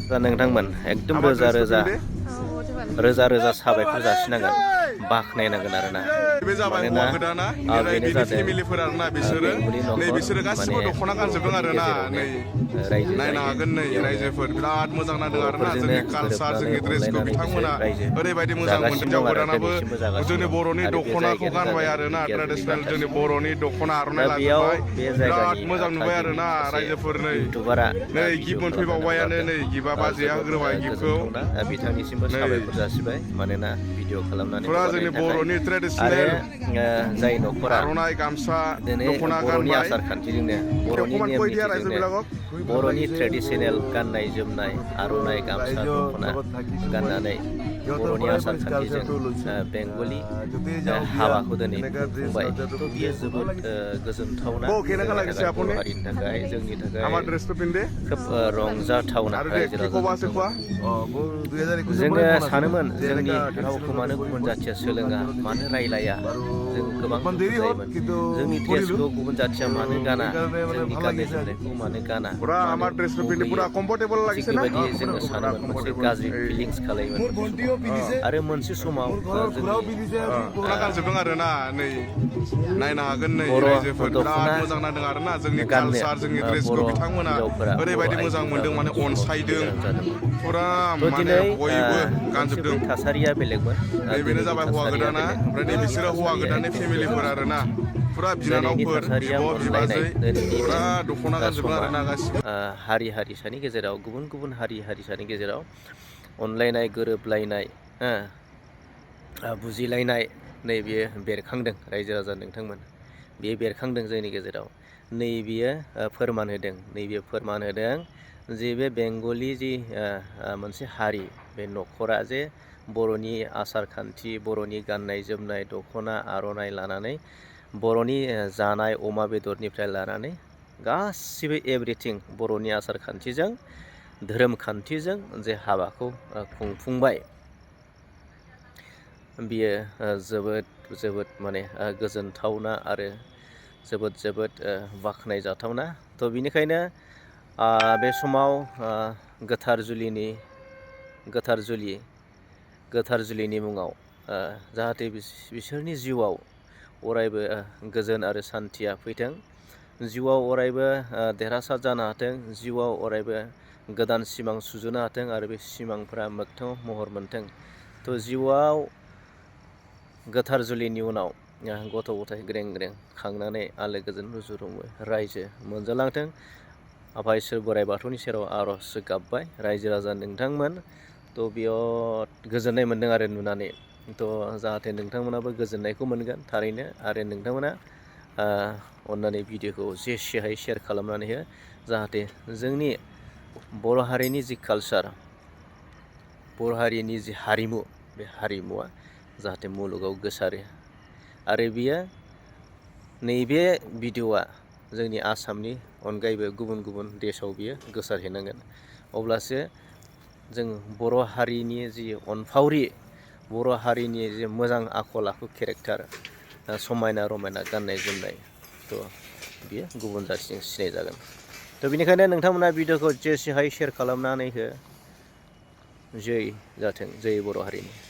दा नोंथांमोन एकदम रोजा रोजा साबायखर जासिनांगोन बाख्नायनांगोन आरोना बे जाबाय हौवा गोदाना बेनि फेमिलिफोर आरोना बिसोरो नै बिसोरो गासिबो दख'ना गानजोबदों आरोना नै नायनो हागोन नै रायजोफोर बिराद मोजां नांदों आरोना जोंनि कालसार जोंनि ड्रेसखौ बिथांमोना ओरैबायदि मोजां मोनदों हिनजाव गोदानाबो जोंनि बर'नि दख'नाखौ गानबाय आरोना ट्रेडिसनेल जोंनि बर'नि दख'ना आर'नाइ लाजोबबाय बिराद मोजां नुबाय आरोना रायजोफोर नै गिफ्ट मोनफैबावबायानो नै गिफ्टआ बाजैया होग्रोबाय गिफ्टखौ बिथांनिसिमबो साबायखर जासिबाय मानोना भिडिअ खालामनानै फुरा जोंनि बर'नि आरो ट्रेडिसनेल जाय न'खरा आर'नाइ गामसा दिनै दख'ना बर'नि गानबाय आसार खान्थिजोंनो बर'नि नेम निथिजोंनो बर'नि ट्रेडिसनेल गाननाय जोमनाय आर'नाइ गामसा दख'ना गाननानै बर'नि आसार खान्थिजों बेंगलि हाबाखौ दिनै खुंफुंबाय थ' बियो जोबोद गोजोनथावना बर' हारिनि थाखाय जोंनि थाखाय खोब रंजाथावना रायजो राजा जोङो सानोमोन जोंनि रावखौ मानो गुबुन जाथिया सोलोङा मानो रायलाया जों गोबां दुखु जायोमोन जोंनि ड्रेसखौ गुबुन जाथिया मानो गाना जोंनि गाननाय जोमनायखौ मानो गाना थिग बेबायदि जोङो सानोमोन मोनसे गाज्रि फिलिंस खालायोमोन आरो मोनसे समाव दख'ना गानजोबदों आरोना नै नायनो हागोन नै रायजोफोर बिराद मोजां नांदों आरोना जोंनि कालसार जोंनि ड्रेसखौ बिथांमोना ओरैबायदि मोजां मोनदों माने अनसायदों फुरा माने बयबो गानजोबदों थासारिया बेलेगमोन बेनो जाबाय हौवा गोदाना ओमफ्राय नै बिसोरो हौवा गोदाननि फेमिलिफोर आरोना फुरा बिनानावफोर बिब' बिबाजै फुरा दख'ना गानजोबदों आरोना गासिबो हारि हारिसानि गेजेराव गुबुन गुबुन हारि हारिसानि गेजेराव अनलायनाय गोरोबलायनाय बुजिलायनाय नै बेयो बेरखांदों रायजो राजा नोंथांमोन बेयो बेरखांदों जोंनि गेजेराव नै बेयो फोरमान होदों जे बे बेंगलि जि मोनसे हारि बे न'खरा जे बर'नि आसार खान्थि बर'नि गाननाय जोमनाय दख'ना आर'नाइ लानानै बर'नि जानाय अमा बेदरनिफ्राय लानानै गासिबो एभ्रिथिं बर'नि आसार खान्थिजों धोरोम खान्थिजों जे हाबाखौ खुंफुंबाय बियो जोबोद माने गोजोनथावना आरो जोबोद बाख्नायजाथावना थ' बिनिखायनो बे समाव गोथार जुलिनि मुङाव जाहाथे बिसोरनि जिउआव अरायबो गोजोन आरो सान्थिया फैथों जिउआव अरायबो देरहासार जानो हाथों जिउआव अरायबो गोदान सिमां सुजुनो हाथों आरो बे सिमांफोरा मोगथाङाव महर मोनथों थ' जिउआव गोथार जुलिनि उनाव गथ' गथाय ग्रें ग्रें खांनानै आलो गोजोन रुजु रुमु रायजो मोनजालांथों आफा इसोर बोराइ बाथौनि सेराव आर'ज गाबबाय रायजो राजा नोंथांमोन थ' बेयाव गोजोननाय मोन्दों आरो नुनानै थ' जाहाथे नोंथांमोनाबो गोजोननायखौ मोनगोन थारैनो आरो नोंथांमोना अन्नानै भिडिअखौ जेसे हायो शेयार खालामनानै हो जाहाथे जोंनि बर' हारिनि जि कालसार बर' हारिनि जि हारिमु बे हारिमुवा जाहाथे मुलुगाव गोसारो आरो बियो नैबे भिडिअ'आ जोंनि आसामनि अनगायैबो गुबुन गुबुन देशाव बियो गोसारहैनांगोन अब्लासो जों बर' हारिनि जि अनफावरि बर' हारिनि जि मोजां आखल आखु केरेक्टार समायना रमायना गाननाय जोमनाय थ' बियो गुबुन जाथिजों सिनायजागोन थ' बेनिखायनो नोंथांमोना भिडिअ'खौ जेसे हायो शेयार खालामनानै हो जै जाथों जै बर' हारिनि